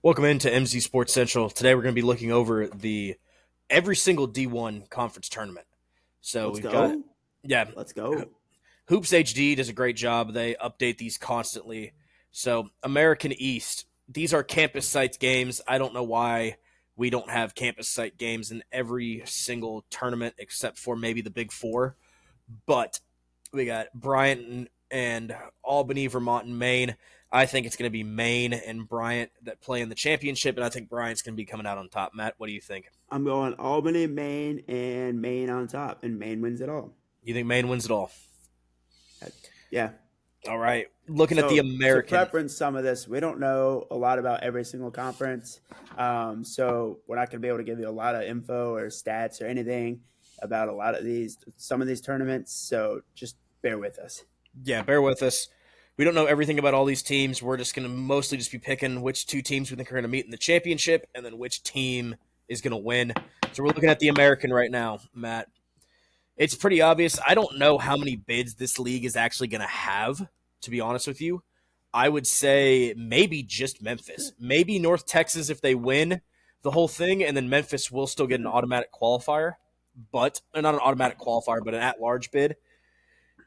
Welcome into MZ Sports Central. Today we're going to be looking over the every single D1 conference tournament. So Let's we've got go. yeah, Let's go. Hoops HD does a great job. They update these constantly. So American East, these are campus sites games. I don't know why we don't have campus site games in every single tournament except for maybe the Big 4. But we got Bryant and Albany, Vermont, and Maine. I think it's going to be Maine and Bryant that play in the championship, and I think Bryant's going to be coming out on top. Matt, what do you think? I'm going Albany, Maine, and Maine on top, and Maine wins it all. You think Maine wins it all? Uh, Yeah. All right. Looking at the So to American. preference some of this, we don't know a lot about every single conference, so we're not going to be able to give you a lot of info or stats or anything about a lot of some of these tournaments. So just bear with us. Yeah, bear with us. We don't know everything about all these teams. We're just going to mostly just be picking which two teams we think are going to meet in the championship and then which team is going to win. So we're looking at the American right now, Matt. It's pretty obvious. I don't know how many bids this league is actually going to have, to be honest with you. I would say maybe just Memphis. Maybe North Texas if they win the whole thing, and then Memphis will still get an automatic qualifier, but not an automatic qualifier, but an at-large bid.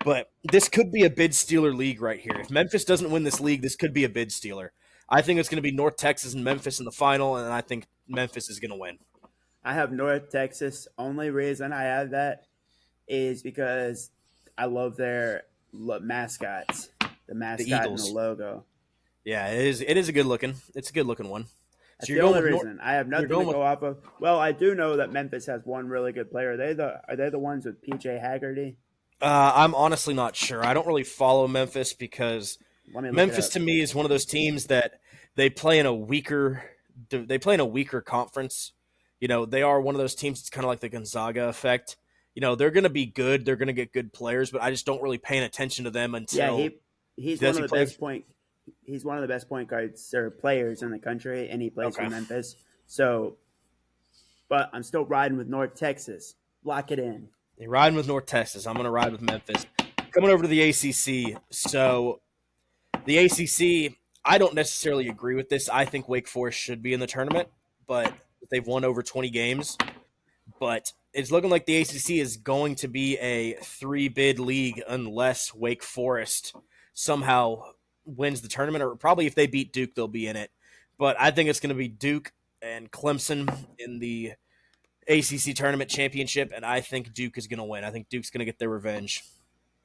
But this could be a bid stealer league right here. If Memphis doesn't win this league, this could be a bid stealer. I think it's going to be North Texas and Memphis in the final, and I think Memphis is going to win. I have North Texas. Only reason I have that is because I love their mascots, the The mascot and the Eagles. logo. Yeah, it is. It is a good looking. It's a good looking one. So That's you're the going only with North. reason. I have You're nothing to going with. go off of. Well, I do know that Memphis has one really good player. Are they the ones with PJ Haggerty? I'm honestly not sure. I don't really follow Memphis because Let me look it Memphis up. to me is one of those teams that they play in a weaker. They play in a weaker conference. They are one of those teams. It's kind of like the Gonzaga effect. They're going to be good. They're going to get good players, but I just don't really pay attention to them Yeah, until he's one does of he the play? best point. He's one of the best point guards or players in the country, and he plays for Okay, Memphis. So, but I'm still riding with North Texas. Lock it in. you're riding with North Texas. I'm going to ride with Memphis. Coming over to the ACC. So the ACC, I don't necessarily agree with this. I think Wake Forest should be in the tournament, but they've won over 20 games. But it's looking like the ACC is going to be a three-bid league unless Wake Forest somehow wins the tournament, or probably if they beat Duke, they'll be in it. But I think it's going to be Duke and Clemson in the ACC tournament championship, and I think Duke is going to win. I think Duke's going to get their revenge.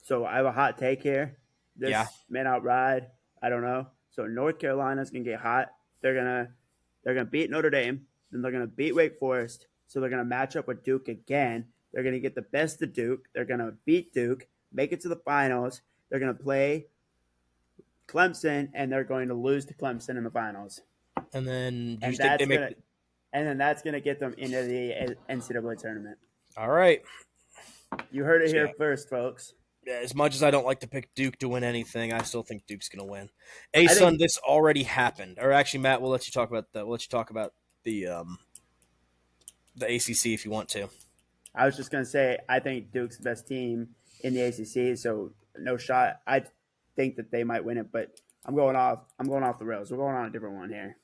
So I have a hot take here. Yeah, This may not ride. I don't know. So North Carolina's gonna get hot. They're gonna beat Notre Dame. Then they're gonna beat Wake Forest. So they're gonna match up with Duke again. They're gonna get the best of Duke. They're gonna beat Duke, make it to the finals. They're gonna play Clemson, and they're going to lose to Clemson in the finals. and then do you And think they that's make? gonna and then that's gonna get them into the NCAA tournament. All right. You heard it So, here yeah, first, folks. as much as I don't like to pick Duke to win anything, I still think Duke's going to win. I Asun, think this already happened. Or actually, Matt, we'll let you talk about that. We'll let you talk about the ACC if you want to. I was just gonna say I think Duke's the best team in the ACC, so no shot. I think that they might win it, but I'm going off the rails. We're going on a different one here.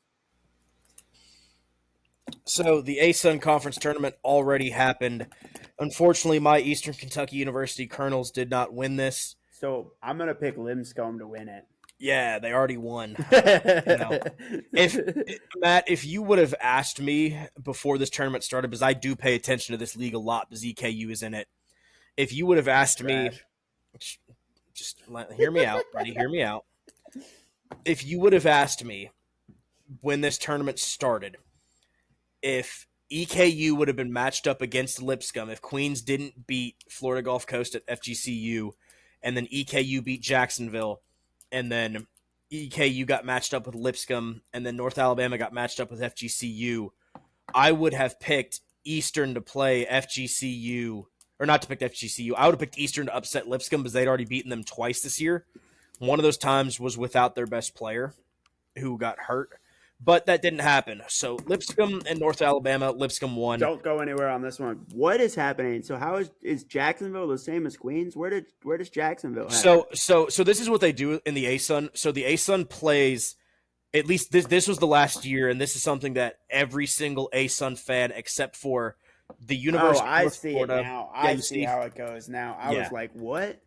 So the ASUN conference tournament already happened. Unfortunately, my Eastern Kentucky University Colonels did not win this. So I'm gonna pick Limscomb to win it. Yeah, they already won. You know, if Matt, if you would have asked me before this tournament started, because I do pay attention to this league a lot, because EKU is in it. If you would have asked me, Trash. hear me out, buddy, hear me out. If you would have asked me when this tournament started, if EKU would have been matched up against Lipscomb, if Queens didn't beat Florida Gulf Coast at FGCU, and then EKU beat Jacksonville, and then EKU got matched up with Lipscomb, and then North Alabama got matched up with FGCU, I would have picked Eastern to play FGCU, or not to pick FGCU. I would have picked Eastern to upset Lipscomb because they'd already beaten them twice this year. One of those times was without their best player who got hurt, but that didn't happen. So Lipscomb and North Alabama, Lipscomb won. Don't go anywhere on this one. What is happening? So how is Jacksonville the same as Queens? Where does Jacksonville have? So this is what they do in the ASUN. So the ASUN plays at least this was the last year, and this is something that every single ASUN fan except for the Oh, University of I North see it Florida. now. Yeah, I you see see. how it goes now. I was Yeah, like, what?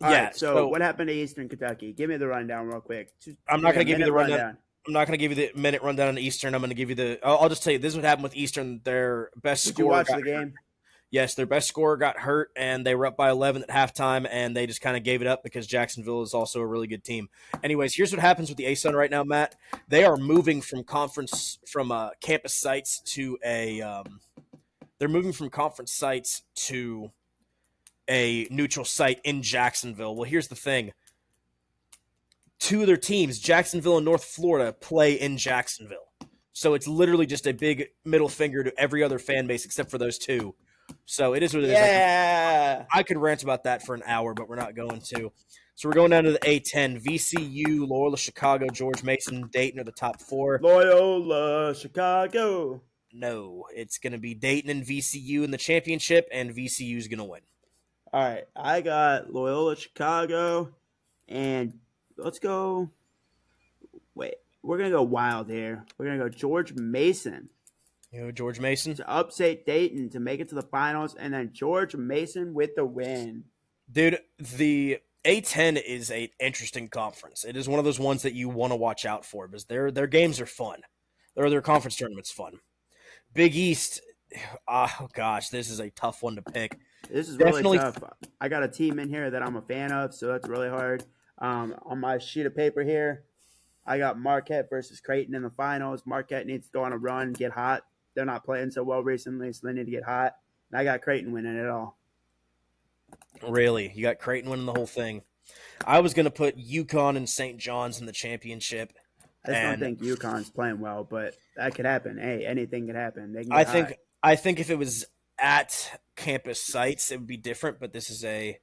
All yeah. right. So So what happened to Eastern Kentucky? Give me the rundown real quick. I'm Give not me going a to give you the minute rundown. rundown. I'm not going to give you the minute rundown on Eastern. I'm going to give you the. I'll just tell you this is what happened with Eastern. Their best Did you scorer watch got the game? Yes, their best scorer got hurt, and they were up by 11 at halftime, and they just kind of gave it up because Jacksonville is also a really good team. Anyways, here's what happens with the ASUN right now, Matt. They are moving from campus sites to a. They're moving from conference sites to a neutral site in Jacksonville. Well, here's the thing. Two of their teams, Jacksonville and North Florida, play in Jacksonville. So it's literally just a big middle finger to every other fan base except for those two. So it is what it is. Yeah. I could rant about that for an hour, but we're not going to. So we're going down to the A10. VCU, Loyola, Chicago, George Mason, Dayton are the top four. Loyola, Chicago. No, it's going to be Dayton and VCU in the championship, and VCU is going to win. All right. I got Loyola, Chicago. And let's go. Wait. We're going to go wild here. We're going to go George Mason George Mason? to upset Dayton to make it to the finals. And then George Mason with the win. Dude, the A10 is an interesting conference. It is one of those ones that you want to watch out for because their games are fun. Their conference tournament's fun. Big East, oh gosh, this is a tough one to pick. This is Definitely really tough. I got a team in here that I'm a fan of, so that's really hard. On my sheet of paper here, I got Marquette versus Creighton in the finals. Marquette needs to go on a run, get hot. They're not playing so well recently, so they need to get hot. And I got Creighton winning it all. Really, you got Creighton winning the whole thing. I was going to put UConn and St. John's in the championship. I just don't think UConn's playing well, but that could happen. Hey, anything could happen. They can get I hot. think if it was at campus sites, it would be different. But I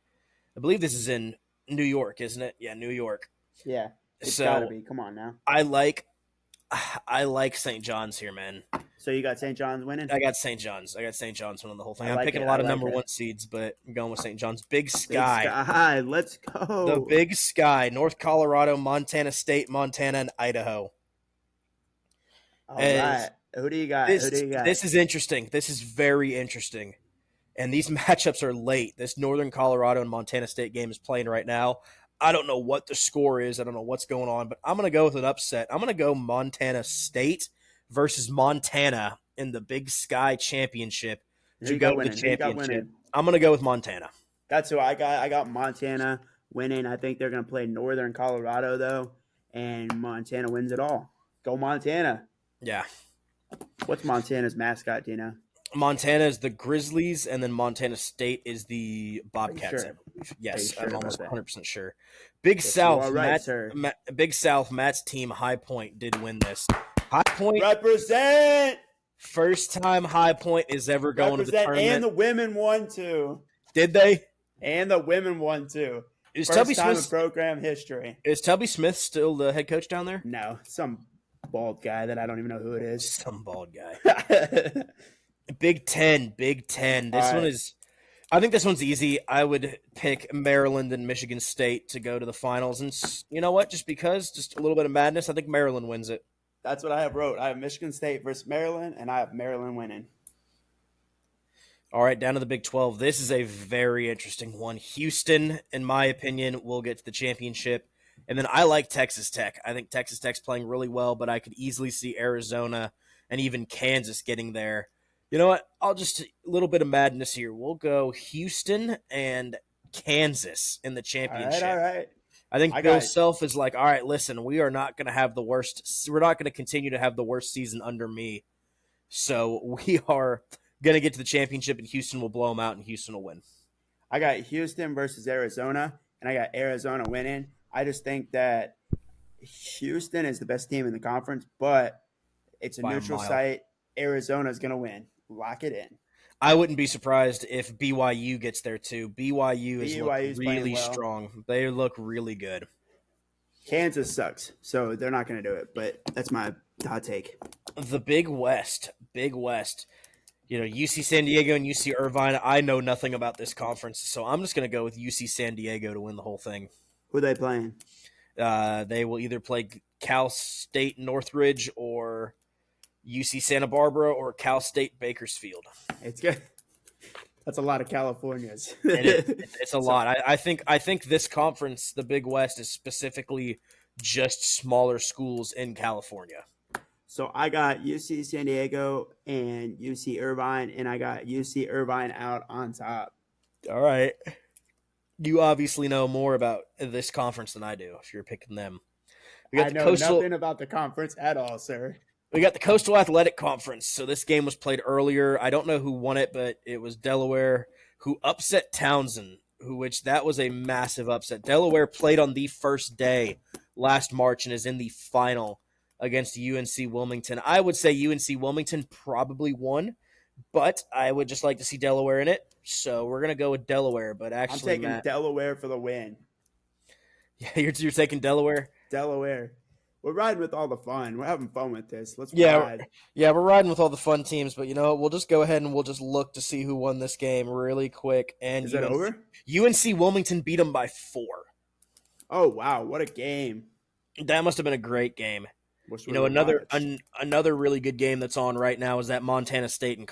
believe this is in New York, isn't it? Yeah, New York. Yeah, it's So got to be. Come on now. I like St. John's here, man. So you got St. John's winning? I got St. John's winning the whole thing. I I'm like picking it. a lot I of like number it. one seeds, but I'm going with St. John's. Big Big Sky. Sky. Let's go. The Big Sky. North Colorado, Montana State, Montana, and Idaho. All right. Who do you got? This is interesting. This is very interesting. And these matchups are late. This Northern Colorado and Montana State game is playing right now. I don't know what the score is. I don't know what's going on, but I'm going to go with an upset. I'm going to go Montana State versus Montana in the Big Sky Championship to go to the championship. I'm going to go with Montana. That's who I got. I got Montana winning. I think they're going to play Northern Colorado, though, and Montana wins it all. Go Montana. Yeah. What's Montana's mascot, do you know? Montana is the Grizzlies, and then Montana State is the Bobcats. Sure? Yes, sure I'm almost about 100% sure. Big Yes, South, you are right, sir. Big South, Matt's team, High Point, did win this. High Point, Represent. first time High Point is ever going to the tournament. And the women won too. Did they? And the women won too. Is First Tubby time Smith in program history? Is Tubby Smith still the head coach down there? No, some bald guy that I don't even know who it is. Some bald guy. Big Ten. This one is. I think this one's easy. I would pick Maryland and Michigan State to go to the finals, and you know what? Just a little bit of madness. I think Maryland wins it. That's what I have wrote. I have Michigan State versus Maryland, and I have Maryland winning. All right, down to the Big 12. This is a very interesting one. Houston, in my opinion, will get to the championship. And then I like Texas Tech. I think Texas Tech's playing really well, but I could easily see Arizona and even Kansas getting there. You know what? A little bit of madness here. We'll go Houston and Kansas in the championship. All right. I think Bill Self is like, all right, listen, we are not going to have the worst. We're not going to continue to have the worst season under me. So we are going to get to the championship, and Houston will blow them out, and Houston will win. I got Houston versus Arizona, and I got Arizona winning. I just think that Houston is the best team in the conference, but it's a neutral site. Arizona is going to win. Lock it in. I wouldn't be surprised if BYU gets there too. BYU is really strong. They look really good. Kansas sucks, so they're not going to do it, but that's my hot take. The Big West. You know, UC San Diego and UC Irvine. I know nothing about this conference, so I'm just going to go with UC San Diego to win the who are they playing? They will either play Cal State Northridge or UC Santa Barbara or Cal State Bakersfield. It's good. That's a lot of Californias. It is. It's a So, lot. I think this conference, the Big West, is specifically just smaller schools in California. so I got UC San Diego and UC Irvine, and I got UC Irvine out on top. All right. You obviously know more about this conference than I do if you're picking them. We got I the know Coastal nothing about the conference at all, sir. we got the Coastal Athletic Conference. So this game was played earlier. I don't know who won it, but it was Delaware who upset Townsend, which that was a massive upset. Delaware played on the first day last March and is in the final against UNC Wilmington. I would say UNC Wilmington probably won, but I would just like to see Delaware in it. So we're gonna go with Delaware. But I'm actually, taking Matt, Delaware for the win. yeah, you're taking Delaware. Delaware. We're riding with all the fun. We're having fun with this. Let's Yeah, ride. yeah, we're riding with all the fun teams, but you know what? We'll just go ahead and we'll just look to see who won this game really quick. And Is it over? UNC Wilmington beat them by 4. Oh wow, what a game! That must have been a great game. Wish You we know, would've another really good game that's on right now is that Montana State and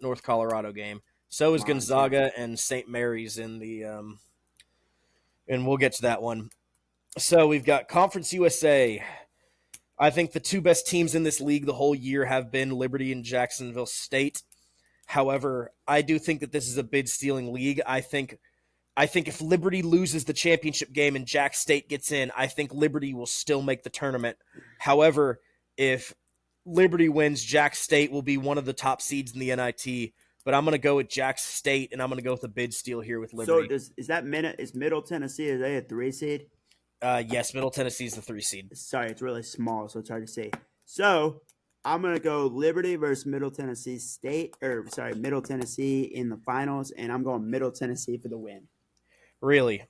North Colorado game. So is Montana. Gonzaga and St. Mary's in the and we'll get to that one. So we've got Conference USA. I think the two best teams in this league the whole year have been Liberty and Jacksonville State. However, I do think that this is a bid stealing league. I think if Liberty loses the championship game and Jack State gets in, I think Liberty will still make the tournament. However, if Liberty wins, Jack State will be one of the top seeds in the NIT. But I'm going to go with Jack State, and I'm going to go with a bid steal here with Liberty. So is Middle Tennessee? Are they a 3 seed? Yes, Middle Tennessee is the 3 seed. Sorry, it's really small, so it's hard to see. So I'm gonna go Liberty versus Middle Tennessee State, Middle Tennessee in the finals, and I'm going Middle Tennessee for the win. Really?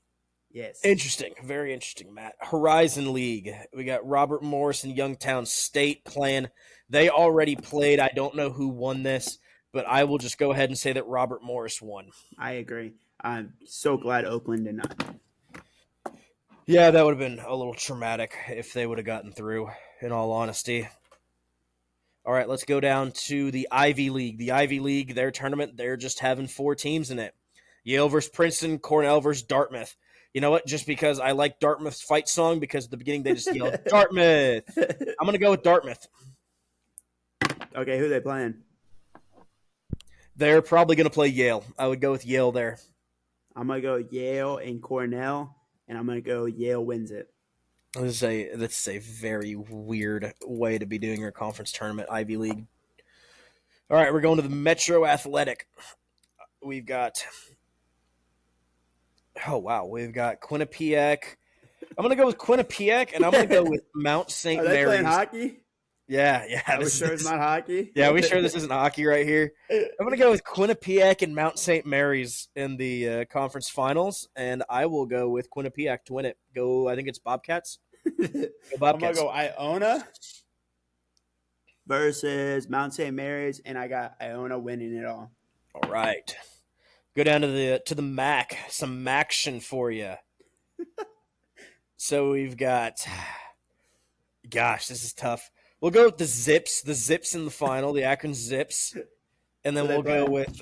Yes. Interesting. Very interesting, Matt. Horizon League. We got Robert Morris and Youngstown State playing. They already played. I don't know who won this, but I will just go ahead and say that Robert Morris won. I agree. I'm so glad Oakland did not. Yeah, that would have been a little traumatic if they would have gotten through, in all honesty. All right, let's go down to the Ivy League. The Ivy League, their tournament, they're just having 4 teams in it. Yale versus Princeton, Cornell versus Dartmouth. You know what? Just because I like Dartmouth's fight song, because at the beginning they just yelled, Dartmouth. I'm going to go with Dartmouth. Okay, who are they playing? They're probably going to play Yale. I would go with Yale there. I'm going to go Yale and Cornell, and I'm going to go Yale wins it. This is a very weird way to be doing your conference tournament, Ivy League. All right, we're going to the Metro Athletic. We've got Quinnipiac. I'm going to go with Quinnipiac, and I'm going to go with Mount St. Are they Mary's. playing hockey? Yeah. Are we sure it's not hockey? Yeah, we sure this isn't hockey right here. I'm going to go with Quinnipiac and Mount St. Mary's in the conference finals, and I will go with Quinnipiac to win it. I think it's Bobcats. Go I'm going Bobcats. to go Iona versus Mount St. Mary's, and I got Iona winning it all. All right. Go down to the MAC. Some action for you. So we've got – gosh, this is tough. We'll go with the Zips. The Zips in the final, the Akron Zips. And then we'll go with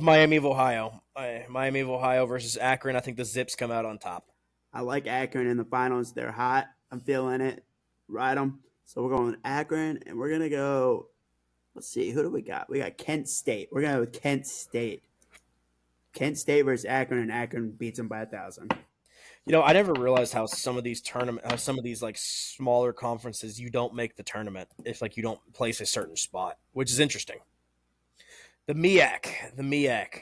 Miami of Ohio. Miami of Ohio versus Akron. I think the Zips come out on top. I like Akron in the finals. They're hot. I'm feeling it. Ride them. So we're going Akron, and we're going to go – let's see. Who do we got? We got Kent State. We're going to go with Kent State. Kent State versus Akron, and Akron beats them by 1,000. You know, I never realized how some of these like smaller conferences, you don't make the tournament if like you don't place a certain spot, which is interesting. The MEAC,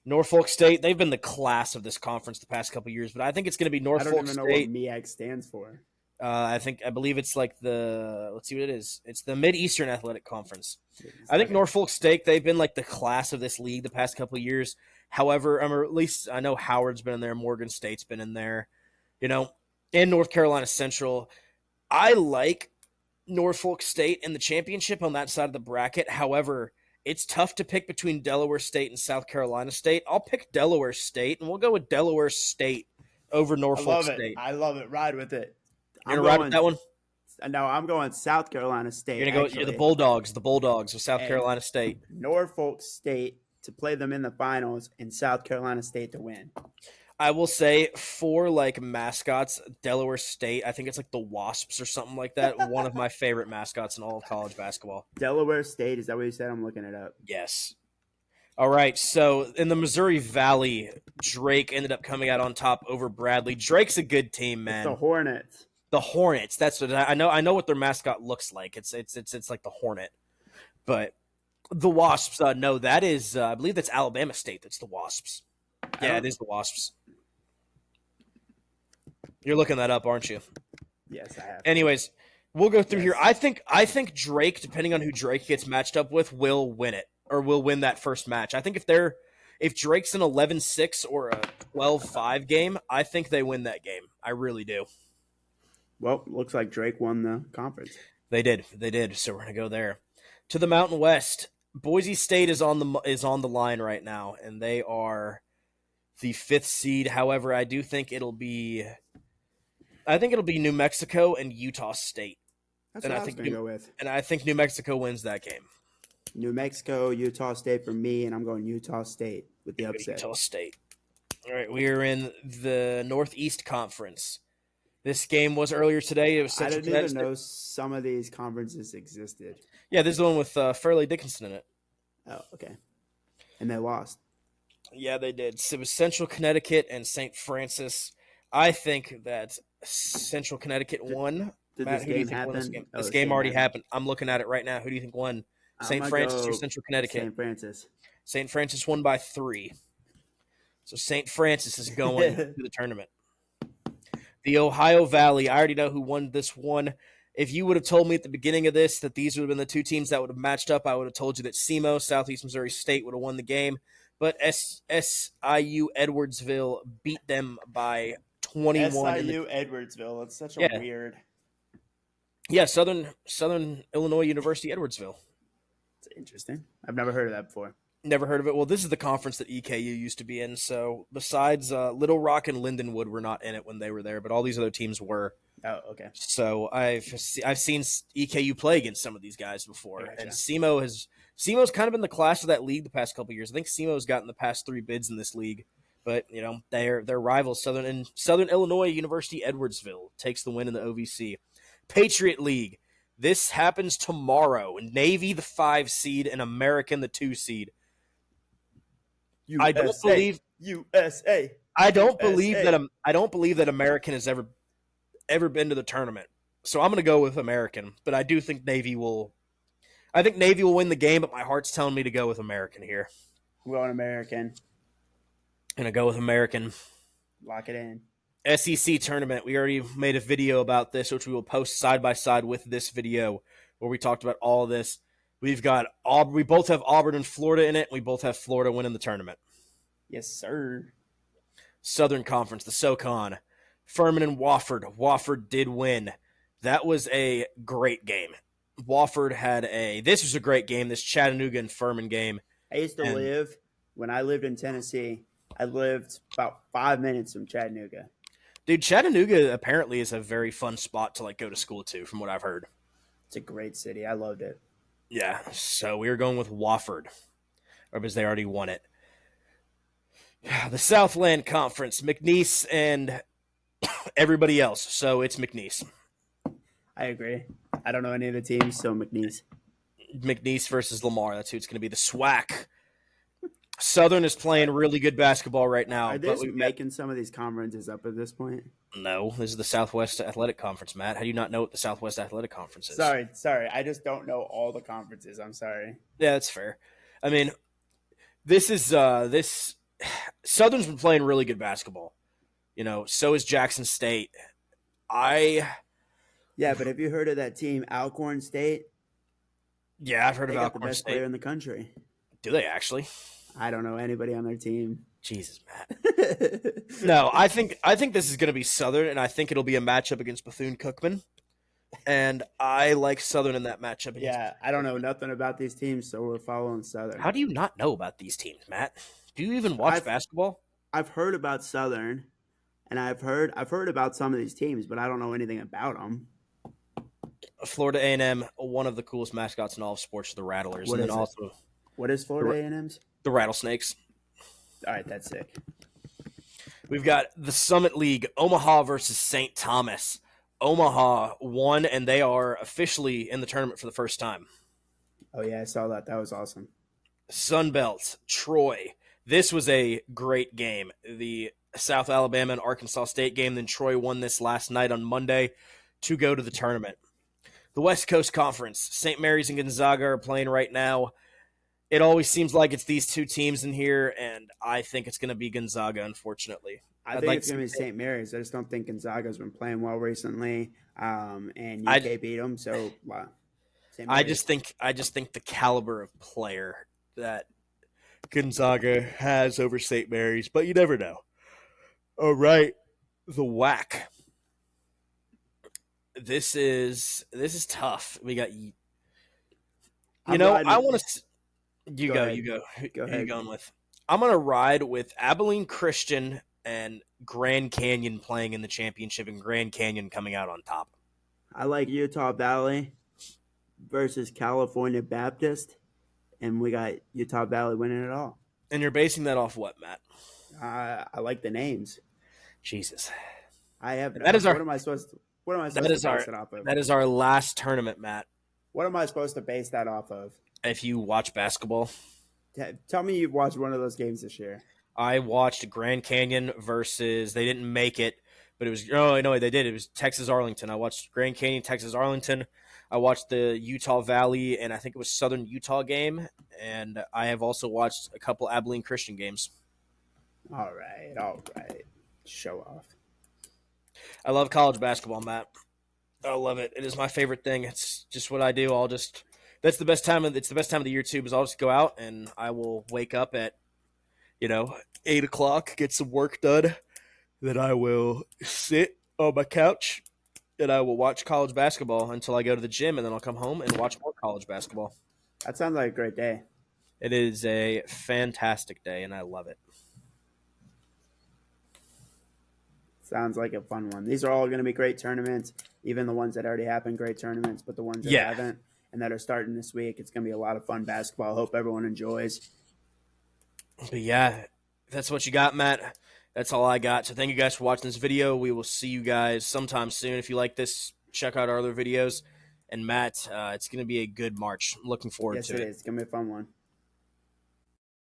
Norfolk State, they've been the class of this conference the past couple of years, but I think it's going to be Norfolk State. I don't even know what MEAC stands for. I believe it's like let's see what it is. It's the Mid-Eastern Athletic Conference. I think Norfolk State, they've been like the class of this league the past couple of years. However, or at least I know Howard's been in there. Morgan State's been in there, and North Carolina Central. I like Norfolk State in the championship on that side of the bracket. However, it's tough to pick between Delaware State and South Carolina State. I'll pick Delaware State, and we'll go with Delaware State over I Norfolk love it. State. I love it. Ride with it. You're I'm gonna ride with going. that one. No, I'm going South Carolina You're State gonna go. You're the actually, Bulldogs. The Bulldogs of South and Carolina State. Norfolk State to play them in the finals, and South Carolina State to win. I will say for like mascots, Delaware State. I think it's like the Wasps or something like that. One of my favorite mascots in all of college basketball. Delaware State, is that what you said? I'm looking it up. Yes. All right. So in the Missouri Valley, Drake ended up coming out on top over Bradley. Drake's a good team, It's the man. Hornets. The Hornets. That's what I know. I know what their mascot looks like. It's like the Hornet. But the Wasps. No, that is. I believe that's Alabama State. That's the Wasps. Yeah, it is the Wasps. You're looking that up, aren't you? Yes, I have. Anyways, we'll go through Yes. here. I think Drake, depending on who Drake gets matched up with, will win it or will win that first match. I think if Drake's an 11-6 or a 12-5 game, I think they win that game. I really do. Well, looks like Drake won the conference. They did. So we're gonna go there to the Mountain West. Boise State is on the line right now, and they are the 5th seed. However, I think it'll be New Mexico and Utah State. That's And what I I was think going to go with. And I think New Mexico wins that game. New Mexico, Utah State for me, and I'm going Utah State with the upset. Utah State. All right, we are in the Northeast Conference. This game was earlier today. It was I Central didn't even Connecticut. know some of these conferences existed. Yeah, this is the one with Fairleigh Dickinson in it. Oh, okay. And they lost. Yeah, they did. So it was Central Connecticut and St. Francis. I think that Central Connecticut won. Did Matt, this who do you game think won this happen? game? Oh, This this game game already happened. happened. I'm looking at it right now. Who do you think won? I'm St. gonna Francis or go Central Connecticut? St. Francis. St. Francis won by 3. So St. Francis is going to the tournament. The Ohio Valley. I already know who won this one. If you would have told me at the beginning of this that these would have been the two teams that would have matched up, I would have told you that SEMO, Southeast Missouri State, would have won the game. But SIU Edwardsville beat them by 21. SIU Edwardsville. It's such a Yeah. weird. Yeah, Southern Illinois University Edwardsville. It's interesting. I've never heard of that before. Never heard of it. Well, this is the conference that EKU used to be in. So besides Little Rock and Lindenwood were not in it when they were there, but all these other teams were. Oh, okay. So I've seen EKU play against some of these guys before, Gotcha. and SEMO's kind of been the class of that league the past couple of years. I think SEMO's gotten the past 3 bids in this league, but their rivals Southern Illinois University Edwardsville takes the win in the OVC. Patriot League. This happens tomorrow. Navy the 5 seed and American the 2 seed. USA. I don't believe USA. I don't believe that American has ever been to the tournament. So I'm going to go with American, but I do think Navy will win the game, but my heart's telling me to go with American here. I'm going American. I'm going to go with American. Lock it in. SEC tournament. We already made a video about this, which we will post side by side with this video where we talked about all of this. We both have Auburn and Florida in it. We both have Florida winning the tournament. Yes, sir. Southern Conference, the SoCon. Furman and Wofford. Wofford did win. That was a great game. This was a great game, this Chattanooga and Furman game. I used to live, when I lived in Tennessee, I lived about 5 minutes from Chattanooga. Dude, Chattanooga apparently is a very fun spot to go to school to, from what I've heard. It's a great city. I loved it. Yeah, so we were going with Wofford, or because they already won it. The Southland Conference, McNeese and everybody else, so it's McNeese. I agree. I don't know any of the teams, so McNeese. McNeese versus Lamar, that's who it's going to be. The SWAC. Southern is playing really good basketball right now. Are they just making some of these conferences up at this point? No, this is the Southwest Athletic Conference, Matt. How do you not know what the Southwest Athletic Conference is? Sorry. I just don't know all the conferences. I'm sorry. Yeah, that's fair. I mean, this Southern's been playing really good basketball. So is Jackson State. Yeah, but have you heard of that team, Alcorn State? Yeah, I've heard They of got the Alcorn best State. player in the country. Do they actually? I don't know anybody on their team. Jesus, Matt. No, I think this is going to be Southern, and I think it'll be a matchup against Bethune-Cookman. And I like Southern in that matchup. Yeah, I don't know nothing about these teams, so we're following Southern. How do you not know about these teams, Matt? Do you even watch basketball? I've heard about Southern, and I've heard about some of these teams, but I don't know anything about them. Florida A&M, one of the coolest mascots in all of sports, the Rattlers, What and then is it? also What is Florida the, A&M's? the Rattlesnakes. All right, that's sick. We've got the Summit League, Omaha versus St. Thomas. Omaha won, and they are officially in the tournament for the first time. Oh yeah, I saw that. That was awesome. Sunbelt, Troy. This was a great game. The South Alabama and Arkansas State game. Then Troy won this last night on Monday to go to the tournament. The West Coast Conference, St. Mary's and Gonzaga are playing right now. It always seems like it's these two teams in here, and I think it's going to be Gonzaga, unfortunately. I I'd think like it's to going to be see St. Mary's. I just don't think Gonzaga's been playing well recently, and I, UK beat them. So St. I Mary's. just think the caliber of player that Gonzaga has over St. Mary's, but you never know. All right, the WAC. This is tough. We got I'm riding I with. want to Go ahead. you go. Go Who you ahead. going with? I'm gonna ride with Abilene Christian and Grand Canyon playing in the championship, and Grand Canyon coming out on top. I like Utah Valley versus California Baptist, and we got Utah Valley winning it all. And you're basing that off what, Matt? I like the names. Jesus, I have. that is What our am I supposed to? What am I that supposed to is our base it off of? that is our last tournament, Matt. What am I supposed to base that off of? If you watch basketball, Tell me you've watched one of those games this year. I watched Grand Canyon versus they didn't make it, but it was no they did. It was Texas Arlington. I watched Grand Canyon, Texas Arlington. I watched the Utah Valley and I think it was Southern Utah game, and I have also watched a couple Abilene Christian games. All right. Show off. I love college basketball, Matt. I love it. It is my favorite thing. It's just what I do. That's the best time it's the best time of the year too, because I'll just go out and I will wake up at 8 o'clock, get some work done. Then I will sit on my couch and I will watch college basketball until I go to the gym, and then I'll come home and watch more college basketball. That sounds like a great day. It is a fantastic day, and I love it. Sounds like a fun one. These are all going to be great tournaments. Even the ones that already happened, great tournaments. But the ones that Yeah, haven't and that are starting this week, it's going to be a lot of fun basketball. Hope everyone enjoys. but yeah, that's what you got, Matt. That's all I got. So thank you guys for watching this video. We will see you guys sometime soon. If you like this, check out our other videos. And Matt, it's going to be a good March. I'm looking forward Yes, to it it. is. It's going to be a fun one.